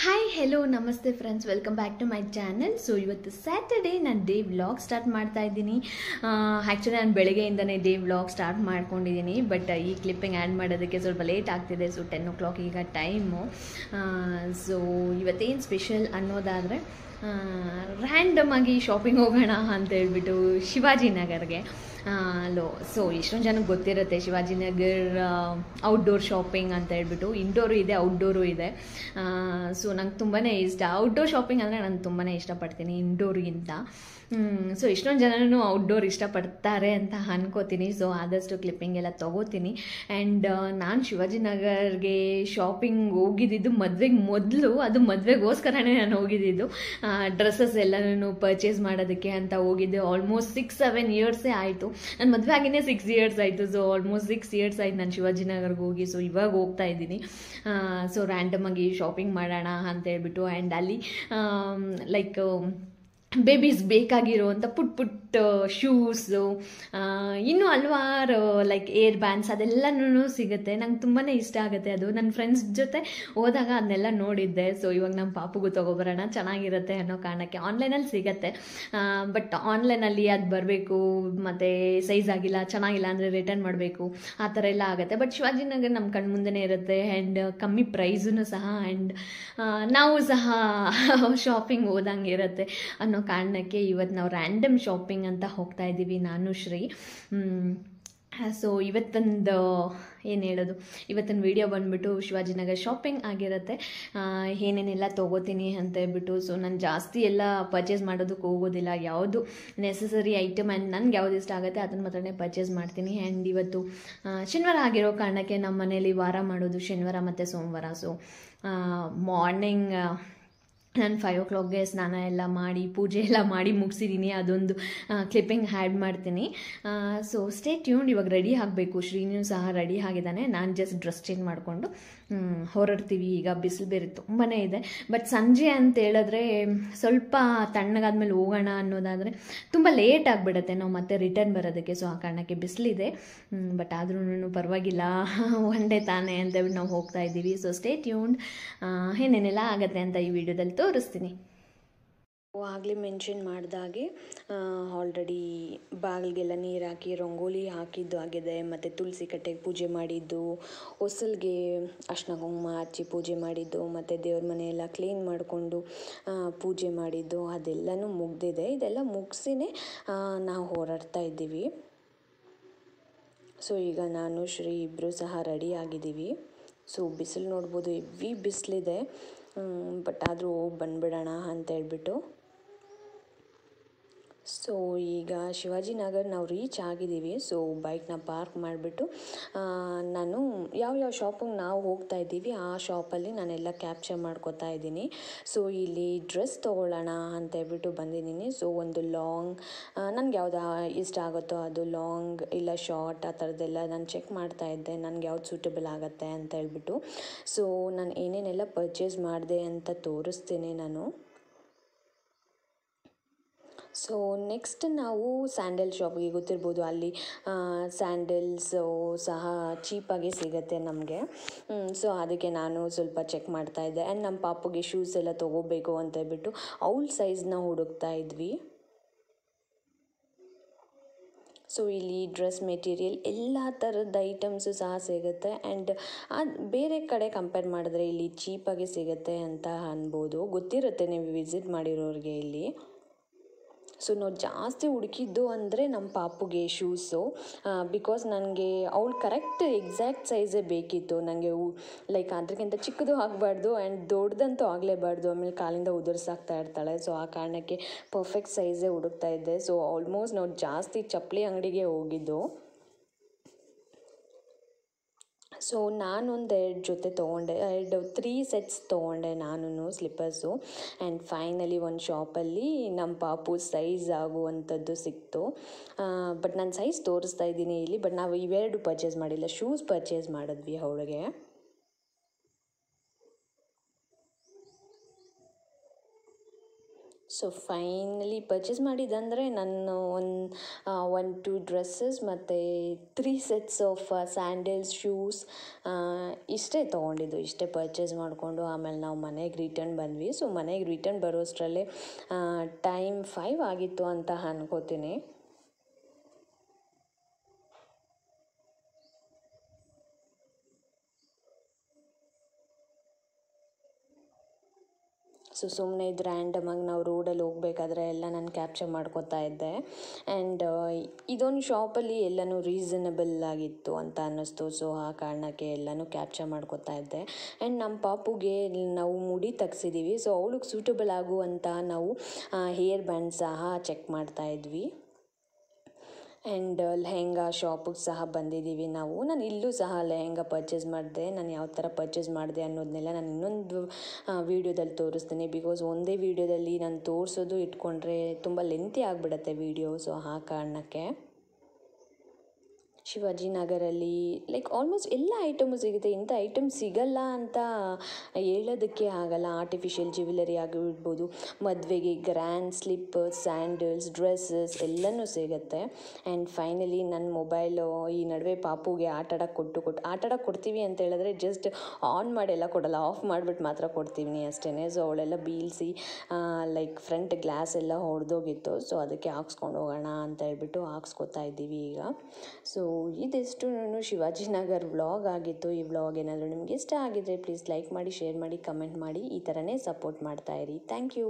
Hi hello ನಮಸ್ತೆ friends, welcome back to my channel. So ಇವತ್ತು Saturday ನಾನು day vlog start ಮಾಡ್ತಾ ಇದ್ದೀನಿ. ಆ್ಯಕ್ಚುಲಿ ನಾನು ಬೆಳಗ್ಗೆಯಿಂದನೇ ಡೇ ವ್ಲಾಗ್ ಸ್ಟಾರ್ಟ್ ಮಾಡ್ಕೊಂಡಿದ್ದೀನಿ, ಬಟ್ ಈ ಕ್ಲಿಪ್ಪಿಂಗ್ ಆ್ಯಡ್ ಮಾಡೋದಕ್ಕೆ ಸ್ವಲ್ಪ ಲೇಟ್ ಆಗ್ತಿದೆ. ಸೊ 10 o'clock ಈಗ ಟೈಮು. ಸೊ ಇವತ್ತೇನು ಸ್ಪೆಷಲ್ ಅನ್ನೋದಾದರೆ, ರ್ಯಾಂಡಮ್ ಆಗಿ ಶಾಪಿಂಗ್ ಹೋಗೋಣ ಅಂತ ಹೇಳ್ಬಿಟ್ಟು ಶಿವಾಜಿನಗರ್ಗೆ. ಸೊ ಎಷ್ಟೊಂದು ಜನಕ್ಕೆ ಗೊತ್ತಿರುತ್ತೆ ಶಿವಾಜಿನಗರ್ ಔಟ್ಡೋರ್ ಶಾಪಿಂಗ್ ಅಂತ ಹೇಳ್ಬಿಟ್ಟು. ಇಂಡೋರು ಇದೆ, ಔಟ್ಡೋರು ಇದೆ. ಸೊ ನಂಗೆ ತುಂಬಾ ಇಷ್ಟ ಔಟ್ಡೋರ್ ಶಾಪಿಂಗ್ ಅಂದರೆ. ನಾನು ತುಂಬಾ ಇಷ್ಟಪಡ್ತೀನಿ ಇಂಡೋರ್ಗಿಂತ. ಸೊ ಎಷ್ಟೊಂದು ಜನನು ಔಟ್ಡೋರ್ ಇಷ್ಟಪಡ್ತಾರೆ ಅಂತ ಅನ್ಕೋತೀನಿ. ಸೊ ಆದಷ್ಟು ಕ್ಲಿಪ್ಪಿಂಗ್ ಎಲ್ಲ ತೊಗೋತೀನಿ. ಆ್ಯಂಡ್ ನಾನು ಶಿವಾಜಿನಗರ್ಗೆ ಶಾಪಿಂಗ್ ಹೋಗಿದ್ದಿದ್ದು ಮದುವೆಗೆ ಮೊದಲು. ಅದು ಮದುವೆಗೋಸ್ಕರನೇ ನಾನು ಹೋಗಿದ್ದಿದ್ದು. ಡ್ರೆಸ್ಸಸ್ ಎಲ್ಲನೂ ಪರ್ಚೇಸ್ ಮಾಡೋದಕ್ಕೆ ಅಂತ ಹೋಗಿದ್ದೆ. ಆಲ್ಮೋಸ್ಟ್ 6-7 ಇಯರ್ಸೇ ಆಯಿತು. ನನ್ನ ಮದುವೆ ಆಗಿನೇ 6 years ಆಯಿತು. ಸೊ ಆಲ್ಮೋಸ್ಟ್ 6 years ಆಯ್ತು ನಾನು ಶಿವಾಜಿನಗರ್ಗೆ ಹೋಗಿ. ಸೊ ಇವಾಗ ಹೋಗ್ತಾ ಇದ್ದೀನಿ. ಸೊ ರ್ಯಾಂಡಮ್ ಆಗಿ ಶಾಪಿಂಗ್ ಮಾಡೋಣ ಅಂತ ಹೇಳ್ಬಿಟ್ಟು. ಆ್ಯಂಡ್ ಅಲ್ಲಿ ಲೈಕ್ ಬೇಬೀಸ್ ಬೇಕಾಗಿರೋವಂಥ ಪುಟ್ ಶೂಸು, ಇನ್ನೂ ಹಲವಾರು ಲೈಕ್ ಏರ್ ಬ್ಯಾಂಡ್ಸ್ ಅದೆಲ್ಲನೂ ಸಿಗುತ್ತೆ. ನಂಗೆ ತುಂಬಾ ಇಷ್ಟ ಆಗುತ್ತೆ ಅದು. ನನ್ನ ಫ್ರೆಂಡ್ಸ್ ಜೊತೆ ಹೋದಾಗ ಅದನ್ನೆಲ್ಲ ನೋಡಿದ್ದೆ. ಸೊ ಇವಾಗ ನಮ್ಮ ಪಾಪುಗೂ ತೊಗೊಬರೋಣ, ಚೆನ್ನಾಗಿರುತ್ತೆ ಅನ್ನೋ ಕಾರಣಕ್ಕೆ. ಆನ್ಲೈನಲ್ಲಿ ಸಿಗುತ್ತೆ, ಬಟ್ ಆನ್ಲೈನಲ್ಲಿ ಅದು ಬರಬೇಕು, ಮತ್ತು ಸೈಜ್ ಆಗಿಲ್ಲ, ಚೆನ್ನಾಗಿಲ್ಲ ಅಂದರೆ ರಿಟರ್ನ್ ಮಾಡಬೇಕು, ಆ ಥರ ಎಲ್ಲ ಆಗುತ್ತೆ. ಬಟ್ ಶಿವಾಜಿನಗರ್ ನಮ್ಮ ಕಣ್ಣು ಮುಂದೆನೇ ಇರುತ್ತೆ. ಆ್ಯಂಡ್ ಕಮ್ಮಿ ಪ್ರೈಸೂ ಸಹ. ಆ್ಯಂಡ್ ನಾವು ಸಹ ಶಾಪಿಂಗ್ ಹೋದಂಗೆ ಇರುತ್ತೆ ಅನ್ನೋ ಕಾರಣಕ್ಕೆ ಇವತ್ತು ನಾವು ರ್ಯಾಂಡಮ್ ಶಾಪಿಂಗ್ ಅಂತ ಹೋಗ್ತಾ ಇದ್ದೀವಿ, ನಾನು ಶ್ರೀ. ಸೊ ಇವತ್ತೊಂದು ಏನು ಹೇಳೋದು, ಇವತ್ತಿನ ವಿಡಿಯೋ ಬಂದುಬಿಟ್ಟು ಶಿವಾಜಿನಗರ್ ಶಾಪಿಂಗ್ ಆಗಿರುತ್ತೆ. ಏನೇನೆಲ್ಲ ತೊಗೋತೀನಿ ಅಂತ ಹೇಳ್ಬಿಟ್ಟು. ಸೊ ನಾನು ಜಾಸ್ತಿ ಎಲ್ಲ ಪರ್ಚೇಸ್ ಮಾಡೋದಕ್ಕೆ ಹೋಗೋದಿಲ್ಲ. ಯಾವುದು ನೆಸಸರಿ ಐಟಮ್ ಆ್ಯಂಡ್ ನನಗೆ ಯಾವ್ದು ಇಷ್ಟ ಆಗುತ್ತೆ ಅದನ್ನು ಮಾತ್ರನೇ ಪರ್ಚೇಸ್ ಮಾಡ್ತೀನಿ. ಆ್ಯಂಡ್ ಇವತ್ತು ಶನಿವಾರ ಆಗಿರೋ ಕಾರಣಕ್ಕೆ ನಮ್ಮ ಮನೇಲಿ ವಾರ ಮಾಡೋದು ಶನಿವಾರ ಮತ್ತು ಸೋಮವಾರ. ಸೊ ಮಾರ್ನಿಂಗ್ ನಾನು 5 o'clockಗೆ ಸ್ನಾನ ಎಲ್ಲ ಮಾಡಿ ಪೂಜೆ ಎಲ್ಲ ಮಾಡಿ ಮುಗಿಸಿದ್ದೀನಿ. ಅದೊಂದು ಕ್ಲಿಪ್ಪಿಂಗ್ ಆ್ಯಡ್ ಮಾಡ್ತೀನಿ. So stay tuned. ಇವಾಗ ರೆಡಿ ಆಗಬೇಕು. ಶ್ರೀನೂ ಸಹ ರೆಡಿ ಆಗಿದ್ದಾನೆ. ನಾನು ಜಸ್ಟ್ ಡ್ರೆಸ್ ಚೇಂಜ್ ಮಾಡಿಕೊಂಡು ಹೊರಡ್ತೀವಿ. ಈಗ ಬಿಸಿಲು ಬೇರೆ ತುಂಬಾ ಇದೆ. ಬಟ್ ಸಂಜೆ ಅಂತ ಹೇಳಿದ್ರೆ ಸ್ವಲ್ಪ ತಣ್ಣಗಾದ್ಮೇಲೆ ಹೋಗೋಣ ಅನ್ನೋದಾದರೆ ತುಂಬ ಲೇಟ್ ಆಗಿಬಿಡುತ್ತೆ ನಾವು ಮತ್ತೆ ರಿಟರ್ನ್ ಬರೋದಕ್ಕೆ. ಸೊ ಆ ಕಾರಣಕ್ಕೆ ಬಿಸಿಲಿದೆ, ಬಟ್ ಆದ್ರೂ ಪರವಾಗಿಲ್ಲ, ಒನ್ ಡೇ ತಾನೇ ಅಂತೇಳ್ಬಿಟ್ಟು ನಾವು ಹೋಗ್ತಾ ಇದ್ದೀವಿ. So stay tuned. ಏನೇನೆಲ್ಲ ಆಗುತ್ತೆ ಅಂತ ಈ ವಿಡಿಯೋದಲ್ಲಿ ತೋರಿಸ್ತೀನಿ. ಆಗಲೇ ಮೆನ್ಷನ್ ಮಾಡಿದಾಗೆ ಆಲ್ರೆಡಿ ಬಾಗಿಲಿಗೆಲ್ಲ ನೀರು ಹಾಕಿ ರಂಗೋಲಿ ಹಾಕಿದ್ದು ಆಗಿದೆ. ಮತ್ತು ತುಳಸಿ ಕಟ್ಟೆಗೆ ಪೂಜೆ ಮಾಡಿದ್ದು, ಹೊಸಲ್ಗೆ ಅರ್ಶಿನ ಕುಂಕುಮ ಹಚ್ಚಿ ಪೂಜೆ ಮಾಡಿದ್ದು, ಮತ್ತು ದೇವ್ರ ಮನೆಯೆಲ್ಲ ಕ್ಲೀನ್ ಮಾಡಿಕೊಂಡು ಪೂಜೆ ಮಾಡಿದ್ದು ಅದೆಲ್ಲನೂ ಮುಗ್ದಿದೆ. ಇದೆಲ್ಲ ಮುಗಿಸಿನೇ ನಾವು ಹೊರಡ್ತಾ ಇದ್ದೀವಿ. ಸೊ ಈಗ ನಾನು ಶ್ರೀ ಇಬ್ಬರು ಸಹ ರೆಡಿ ಆಗಿದ್ದೀವಿ. ಸೊ ಬಿಸಿಲು ನೋಡ್ಬೋದು, ಹೆವಿ ಬಿಸಿಲಿದೆ. ಬಟ್ ಆದರೂ ಹೋಗಿ ಬಂದುಬಿಡೋಣ ಅಂತ ಹೇಳ್ಬಿಟ್ಟು. ಸೊ ಈಗ ಶಿವಾಜಿನಗರ್ ನಾವು ರೀಚ್ ಆಗಿದ್ದೀವಿ. ಸೊ ಬೈಕ್ನ ಪಾರ್ಕ್ ಮಾಡಿಬಿಟ್ಟು ನಾನು ಯಾವ ಶಾಪಿಗೆ ನಾವು ಹೋಗ್ತಾ ಇದ್ದೀವಿ ಆ ಶಾಪಲ್ಲಿ ನಾನೆಲ್ಲ ಕ್ಯಾಪ್ಚರ್ ಮಾಡ್ಕೋತಾ ಇದ್ದೀನಿ. ಸೊ ಇಲ್ಲಿ ಡ್ರೆಸ್ ತೊಗೊಳ್ಳೋಣ ಅಂತ ಹೇಳ್ಬಿಟ್ಟು ಬಂದಿದ್ದೀನಿ. ಸೊ ಒಂದು ಲಾಂಗ್, ನನಗೆ ಯಾವ್ದು ಇಷ್ಟ ಆಗುತ್ತೋ ಅದು ಲಾಂಗ್ ಇಲ್ಲ ಶಾರ್ಟ್ ಆ ಥರದ್ದೆಲ್ಲ ನಾನು ಚೆಕ್ ಮಾಡ್ತಾ ಇದ್ದೆ, ನನಗೆ ಯಾವ್ದು ಸೂಟಬಲ್ ಆಗುತ್ತೆ ಅಂತ ಹೇಳ್ಬಿಟ್ಟು. ಸೊ ನಾನು ಏನೇನೆಲ್ಲ ಪರ್ಚೇಸ್ ಮಾಡಿದೆ ಅಂತ ತೋರಿಸ್ತೀನಿ ನಾನು. ಸೊ ನೆಕ್ಸ್ಟ್ ನಾವು ಸ್ಯಾಂಡಲ್ ಶಾಪ್ಗೆ, ಗೊತ್ತಿರ್ಬೋದು ಅಲ್ಲಿ ಸ್ಯಾಂಡಲ್ಸು ಸಹ ಚೀಪಾಗಿ ಸಿಗುತ್ತೆ ನಮಗೆ. ಸೊ ಅದಕ್ಕೆ ನಾನು ಸ್ವಲ್ಪ ಚೆಕ್ ಮಾಡ್ತಾಯಿದ್ದೆ. ಆ್ಯಂಡ್ ನಮ್ಮ ಪಾಪುಗೆ ಶೂಸ್ ಎಲ್ಲ ತೊಗೋಬೇಕು ಅಂತ ಹೇಳ್ಬಿಟ್ಟು ಅವಳ ಸೈಜ್ನ ಹುಡುಕ್ತಾ ಇದ್ವಿ. ಸೊ ಇಲ್ಲಿ ಡ್ರೆಸ್ ಮೆಟೀರಿಯಲ್ ಎಲ್ಲ ಥರದ ಐಟಮ್ಸು ಸಹ ಸಿಗುತ್ತೆ. ಆ್ಯಂಡ್ ಬೇರೆ ಕಡೆ ಕಂಪೇರ್ ಮಾಡಿದ್ರೆ ಇಲ್ಲಿ ಚೀಪಾಗಿ ಸಿಗುತ್ತೆ ಅಂತ ಅನ್ಬೋದು. ಗೊತ್ತಿರುತ್ತೆ ನೀವು ವಿಸಿಟ್ ಮಾಡಿರೋರಿಗೆ ಇಲ್ಲಿ. ಸೊ ನಾವು ಜಾಸ್ತಿ ಹುಡುಕಿದ್ದು ಅಂದರೆ ನಮ್ಮ ಪಾಪುಗೆ ಶೂಸು. ಬಿಕಾಸ್ ನನಗೆ ಅವಳು ಕರೆಕ್ಟ್ ಎಕ್ಸಾಕ್ಟ್ ಸೈಜೇ ಬೇಕಿತ್ತು. ನನಗೆ ಲೈಕ್ ಅದಕ್ಕಿಂತ ಚಿಕ್ಕದು ಆಗಬಾರ್ದು ಆ್ಯಂಡ್ ದೊಡ್ಡದಂತೂ ಆಗಲೇಬಾರ್ದು. ಆಮೇಲೆ ಕಾಲಿಂದ ಉದುರ್ಸಾಕ್ತಾ ಇರ್ತಾಳೆ. ಸೊ ಆ ಕಾರಣಕ್ಕೆ ಪರ್ಫೆಕ್ಟ್ ಸೈಜೇ ಹುಡುಕ್ತಾ ಇದ್ದೆ. ಸೊ ಆಲ್ಮೋಸ್ಟ್ ನಾವು ಜಾಸ್ತಿ ಚಪ್ಪಲಿ ಅಂಗಡಿಗೆ ಹೋಗಿದ್ದು. ಸೊ ನಾನೊಂದು 2 ಜೊತೆ ತೊಗೊಂಡೆ, 3 ಸೆಟ್ಸ್ ತೊಗೊಂಡೆ ನಾನು ಸ್ಲಿಪ್ಪರ್ಸು. ಆ್ಯಂಡ್ ಫೈನಲಿ ಒಂದು ಶಾಪಲ್ಲಿ ನಮ್ಮ ಪಾಪು ಸೈಜ್ ಆಗುವಂಥದ್ದು ಸಿಕ್ತು. ಬಟ್ ನಾನು ಸೈಜ್ ತೋರಿಸ್ತಾ ಇದ್ದೀನಿ ಇಲ್ಲಿ. ಬಟ್ ನಾವು ಇವೆರಡು ಪರ್ಚೇಸ್ ಮಾಡಿಲ್ಲ, ಶೂಸ್ ಪರ್ಚೇಸ್ ಮಾಡಿದ್ವಿ ಅವಳಿಗೆ. ಸೊ ಫೈನಲಿ ಪರ್ಚೇಸ್ ಮಾಡಿದ್ದಂದರೆ ನಾನು ಒನ್ 2 ಡ್ರೆಸ್ಸಸ್ ಮತ್ತು 3 ಸೆಟ್ಸ್ ಆಫ್ ಸ್ಯಾಂಡಲ್ಸ್ ಶೂಸ್ ಇಷ್ಟೇ ತೊಗೊಂಡಿದ್ದು. ಇಷ್ಟೇ ಪರ್ಚೇಸ್ ಮಾಡಿಕೊಂಡು ಆಮೇಲೆ ನಾವು ಮನೆಗೆ ರಿಟರ್ನ್ ಬಂದ್ವಿ. ಸೊ ಮನೆಗೆ ರಿಟರ್ನ್ ಬರೋಷ್ಟರಲ್ಲೇ ಟೈಮ್ 5 ಆಗಿತ್ತು ಅಂತ ಅನ್ಕೋತೀನಿ. ಸೊ ಸುಮ್ಮನೆ ಇದು ರ್ಯಾಂಡಮಾಗಿ ನಾವು ರೋಡಲ್ಲಿ ಹೋಗ್ಬೇಕಾದ್ರೆ ಎಲ್ಲ ನಾನು ಕ್ಯಾಪ್ಚರ್ ಮಾಡ್ಕೋತಾ ಇದ್ದೆ. ಆ್ಯಂಡ್ ಇದೊಂದು ಶಾಪಲ್ಲಿ ಎಲ್ಲನೂ ರೀಸನಬಲ್ ಆಗಿತ್ತು ಅಂತ ಅನ್ನಿಸ್ತು. ಸೊ ಆ ಕಾರಣಕ್ಕೆ ಎಲ್ಲನೂ ಕ್ಯಾಪ್ಚರ್ ಮಾಡ್ಕೋತಾ ಇದ್ದೆ. ಆ್ಯಂಡ್ ನಮ್ಮ ಪಾಪುಗೆ ನಾವು ಮುಡಿ ತೆಗ್ಸಿದ್ದೀವಿ. ಸೊ ಅವಳಿಗೆ ಸೂಟಬಲ್ ಆಗುವಂಥ ನಾವು ಹೇರ್ ಬ್ಯಾಂಡ್ ಸಹ ಚೆಕ್ ಮಾಡ್ತಾ ಇದ್ವಿ. ಆ್ಯಂಡ್ ಲೆಹೆಂಗಾ ಶಾಪಿಗೆ ಸಹ ಬಂದಿದ್ದೀವಿ ನಾವು. ನಾನು ಇಲ್ಲೂ ಸಹ ಲೆಹೆಂಗಾ ಪರ್ಚೇಸ್ ಮಾಡಿದೆ. ನಾನು ಯಾವ ಥರ ಪರ್ಚೇಸ್ ಮಾಡಿದೆ ಅನ್ನೋದನ್ನೆಲ್ಲ ನಾನು ಇನ್ನೊಂದು ವೀಡಿಯೋದಲ್ಲಿ ತೋರಿಸ್ತೀನಿ. ಬಿಕಾಸ್ ಒಂದೇ ವೀಡಿಯೋದಲ್ಲಿ ನಾನು ತೋರಿಸೋದು ಇಟ್ಕೊಂಡ್ರೆ ತುಂಬ ಲೆಂತಿ ಆಗಿಬಿಡುತ್ತೆ ವೀಡಿಯೋ. ಸೊ ಆ ಕಾರಣಕ್ಕೆ ಶಿವಾಜಿನಗರಲ್ಲಿ ಲೈಕ್ ಆಲ್ಮೋಸ್ಟ್ ಎಲ್ಲ ಐಟಮು ಸಿಗುತ್ತೆ. ಇಂಥ ಐಟಮ್ ಸಿಗಲ್ಲ ಅಂತ ಹೇಳೋದಕ್ಕೆ ಆಗಲ್ಲ. ಆರ್ಟಿಫಿಷಿಯಲ್ ಜ್ಯುವೆಲರಿ ಆಗಿರ್ಬೋದು, ಮದುವೆಗೆ ಗ್ರ್ಯಾಂಡ್ ಸ್ಲಿಪ್ಪರ್ಸ್, ಸ್ಯಾಂಡಲ್ಸ್, ಡ್ರೆಸ್ಸಸ್ ಎಲ್ಲನೂ ಸಿಗುತ್ತೆ. ಆ್ಯಂಡ್ ಫೈನಲಿ ನನ್ನ ಮೊಬೈಲು ಈ ನಡುವೆ ಪಾಪುಗೆ ಆಟಾಡೋಕ್ಕೆ ಕೊಡ್ತೀವಿ ಅಂತ ಹೇಳಿದ್ರೆ ಜಸ್ಟ್ ಆನ್ ಮಾಡೆಲ್ಲ ಕೊಡಲ್ಲ, ಆಫ್ ಮಾಡಿಬಿಟ್ಟು ಮಾತ್ರ ಕೊಡ್ತೀವಿ ಅಷ್ಟೇ. ಸೊ ಅವಳೆಲ್ಲ ಬೀಳಿಸಿ ಲೈಕ್ ಫ್ರಂಟ್ ಗ್ಲಾಸ್ ಎಲ್ಲ ಹೊಡೆದೋಗಿತ್ತು. ಸೊ ಅದಕ್ಕೆ ಹಾಕ್ಸ್ಕೊಂಡು ಹೋಗೋಣ ಅಂತ ಹೇಳ್ಬಿಟ್ಟು ಹಾಕ್ಸ್ಕೊತಾ ಇದ್ದೀವಿ ಈಗ. ಸೊ ಇದಿಷ್ಟು ಶಿವಾಜಿನಗರ್ ವ್ಲಾಗ್ ಆಗಿತ್ತು. ಈ ವ್ಲಾಗ್ ಏನಾದರೂ ನಿಮ್ಗೆ ಇಷ್ಟ ಆಗಿದ್ರೆ ಪ್ಲೀಸ್ ಲೈಕ್ ಮಾಡಿ, ಶೇರ್ ಮಾಡಿ, ಕಮೆಂಟ್ ಮಾಡಿ. ಈ ಥರನೇ ಸಪೋರ್ಟ್ ಮಾಡ್ತಾಯಿರಿ. Thank you.